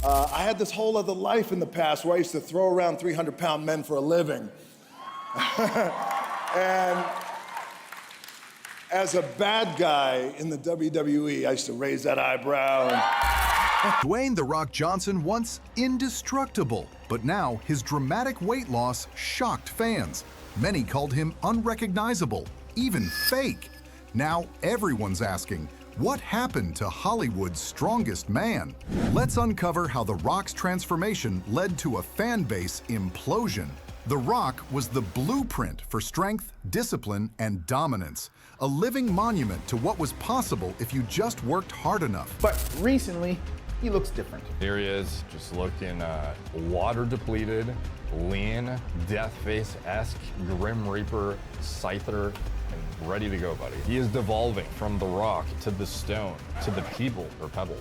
I had this whole other life in the past where I used to throw around 300-pound men for a living. And as a bad guy in the WWE, I used to raise that eyebrow. Dwayne "The Rock" Johnson once indestructible, but now his dramatic weight loss shocked fans. Many called him unrecognizable, even fake. Now everyone's asking, what happened to Hollywood's strongest man? Let's uncover how The Rock's transformation led to a fan base implosion. The Rock was the blueprint for strength, discipline, and dominance. A living monument to what was possible if you just worked hard enough. But recently, he looks different. Here he is, just looking water-depleted, lean, Deathface-esque, Grim Reaper, Scyther, and ready to go, buddy. He is devolving from The Rock to the Stone to the People, or Pebble.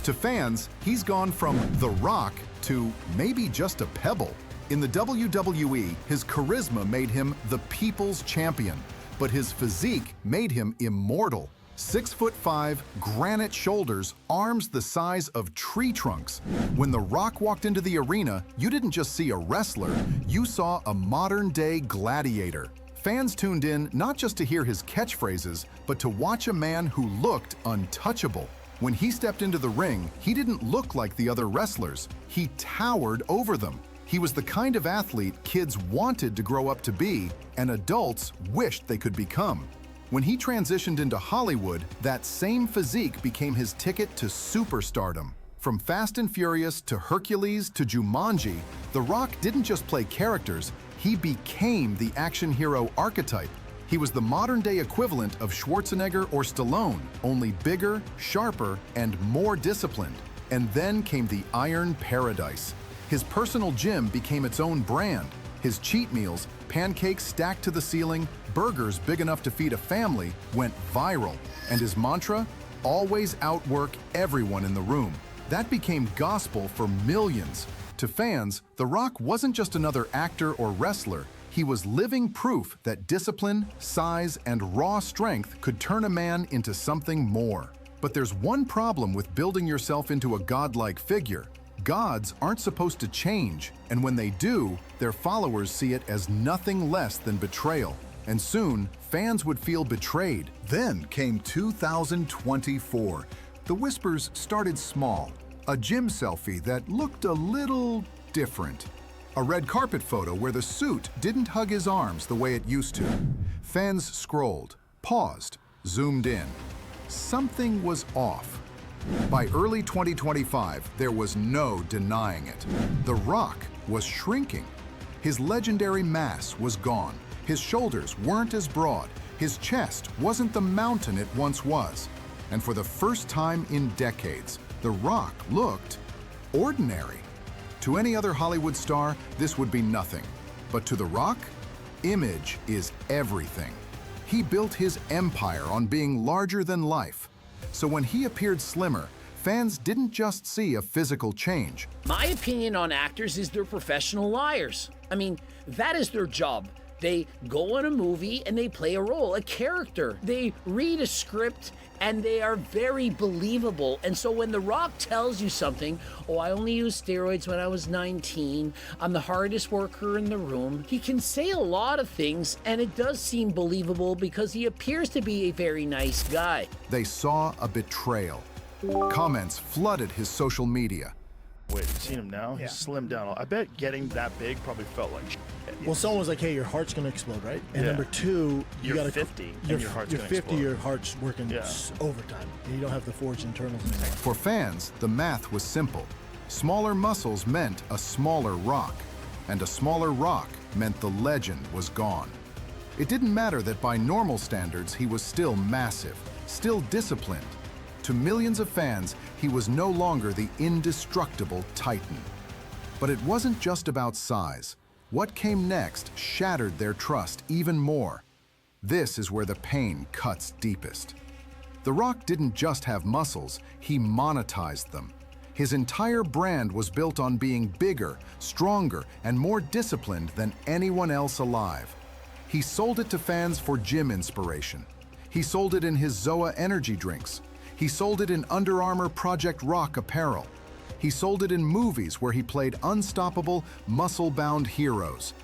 To fans, he's gone from The Rock to maybe just a pebble. In the WWE, his charisma made him the people's champion, but his physique made him immortal. 6'5", granite shoulders, arms the size of tree trunks. When The Rock walked into the arena, you didn't just see a wrestler, you saw a modern-day gladiator. Fans tuned in not just to hear his catchphrases, but to watch a man who looked untouchable. When he stepped into the ring, he didn't look like the other wrestlers. He towered over them. He was the kind of athlete kids wanted to grow up to be, and adults wished they could become. When he transitioned into Hollywood, that same physique became his ticket to superstardom. From Fast and Furious to Hercules to Jumanji, The Rock didn't just play characters, he became the action hero archetype. He was the modern-day equivalent of Schwarzenegger or Stallone, only bigger, sharper, and more disciplined. And then came the Iron Paradise. His personal gym became its own brand. His cheat meals, pancakes stacked to the ceiling, burgers big enough to feed a family, went viral. And his mantra? Always outwork everyone in the room. That became gospel for millions. To fans, The Rock wasn't just another actor or wrestler. He was living proof that discipline, size, and raw strength could turn a man into something more. But there's one problem with building yourself into a godlike figure. Gods aren't supposed to change, and when they do, their followers see it as nothing less than betrayal. And soon, fans would feel betrayed. Then came 2024. The whispers started small. A gym selfie that looked a little different. A red carpet photo where the suit didn't hug his arms the way it used to. Fans scrolled, paused, zoomed in. Something was off. By early 2025, there was no denying it. The Rock was shrinking. His legendary mass was gone. His shoulders weren't as broad. His chest wasn't the mountain it once was. And for the first time in decades, The Rock looked ordinary. To any other Hollywood star, this would be nothing. But to The Rock, image is everything. He built his empire on being larger than life. So when he appeared slimmer, fans didn't just see a physical change. My opinion on actors is they're professional liars. I mean, that is their job. They go in a movie and they play a role, a character. They read a script and they are very believable. And so when The Rock tells you something, oh, I only used steroids when I was 19, I'm the hardest worker in the room, he can say a lot of things and it does seem believable because he appears to be a very nice guy. They saw a betrayal. Comments flooded his social media. Wait, you seen him now? Yeah. He's slimmed down. I bet getting that big probably felt like shit. Well, someone was like, hey, your heart's gonna explode, right? And Yeah. number two, You're gotta 50 and you're, your heart's you're gonna 50, explode. your heart's working Yeah. overtime. And you don't have the forged internals anymore. For fans, the math was simple. Smaller muscles meant a smaller Rock, and a smaller Rock meant the legend was gone. It didn't matter that by normal standards, he was still massive, still disciplined. To millions of fans, he was no longer the indestructible Titan. But it wasn't just about size. What came next shattered their trust even more. This is where the pain cuts deepest. The Rock didn't just have muscles, he monetized them. His entire brand was built on being bigger, stronger, and more disciplined than anyone else alive. He sold it to fans for gym inspiration. He sold it in his ZOA energy drinks. He sold it in Under Armour Project Rock apparel. He sold it in movies where he played unstoppable, muscle-bound heroes.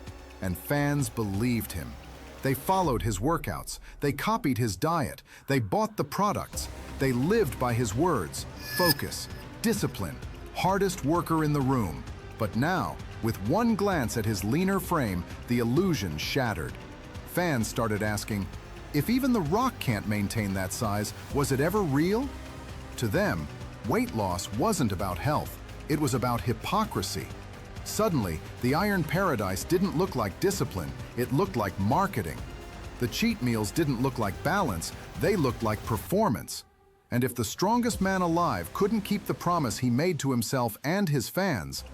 And fans believed him. They followed his workouts, they copied his diet, they bought the products, they lived by his words: focus, discipline, hardest worker in the room. But now, with one glance at his leaner frame, the illusion shattered. Fans started asking, if even The Rock can't maintain that size, was it ever real? To them, weight loss wasn't about health, it was about hypocrisy. Suddenly, the Iron Paradise didn't look like discipline, it looked like marketing. The cheat meals didn't look like balance, they looked like performance. And if the strongest man alive couldn't keep the promise he made to himself and his fans,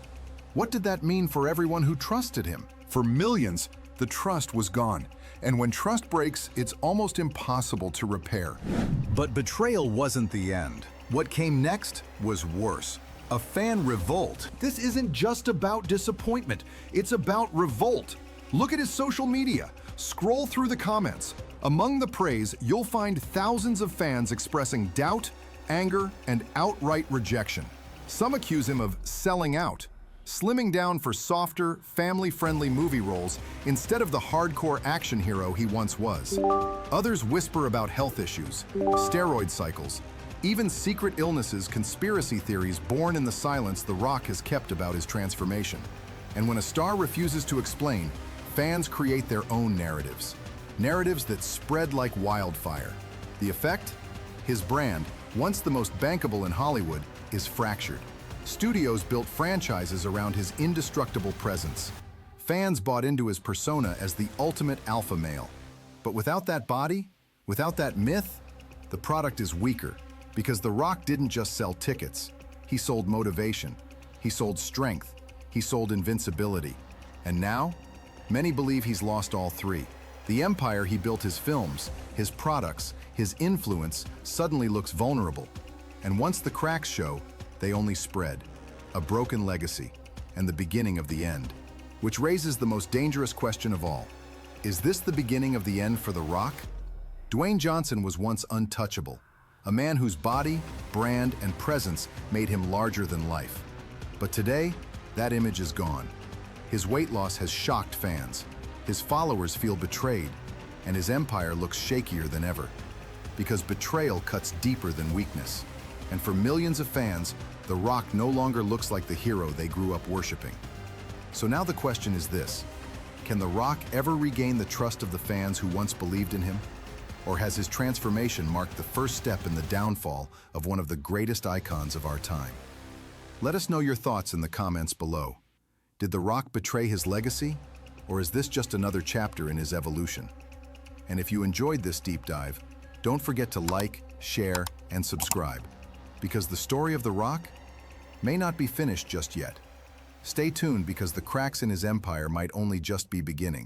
what did that mean for everyone who trusted him? For millions, the trust was gone. And when trust breaks, it's almost impossible to repair. But betrayal wasn't the end. What came next was worse. A fan revolt. This isn't just about disappointment, it's about revolt. Look at his social media. Scroll through the comments. Among the praise, you'll find thousands of fans expressing doubt, anger, and outright rejection. Some accuse him of selling out, slimming down for softer, family-friendly movie roles instead of the hardcore action hero he once was. Others whisper about health issues, steroid cycles, even secret illnesses, conspiracy theories born in the silence The Rock has kept about his transformation. And when a star refuses to explain, fans create their own narratives. Narratives that spread like wildfire. The effect? His brand, once the most bankable in Hollywood, is fractured. Studios built franchises around his indestructible presence. Fans bought into his persona as the ultimate alpha male. But without that body, without that myth, the product is weaker. Because The Rock didn't just sell tickets. He sold motivation. He sold strength. He sold invincibility. And now, many believe he's lost all three. The empire he built, his films, his products, his influence, suddenly looks vulnerable. And once the cracks show, they only spread. A broken legacy, and the beginning of the end. Which raises the most dangerous question of all. Is this the beginning of the end for The Rock? Dwayne Johnson was once untouchable. A man whose body, brand, and presence made him larger than life. But today, that image is gone. His weight loss has shocked fans. His followers feel betrayed, and his empire looks shakier than ever. Because betrayal cuts deeper than weakness. And for millions of fans, The Rock no longer looks like the hero they grew up worshiping. So now the question is this: can The Rock ever regain the trust of the fans who once believed in him? Or has his transformation marked the first step in the downfall of one of the greatest icons of our time? Let us know your thoughts in the comments below. Did The Rock betray his legacy? Or is this just another chapter in his evolution? And if you enjoyed this deep dive, don't forget to like, share, and subscribe. Because the story of The Rock may not be finished just yet. Stay tuned because the cracks in his empire might only just be beginning.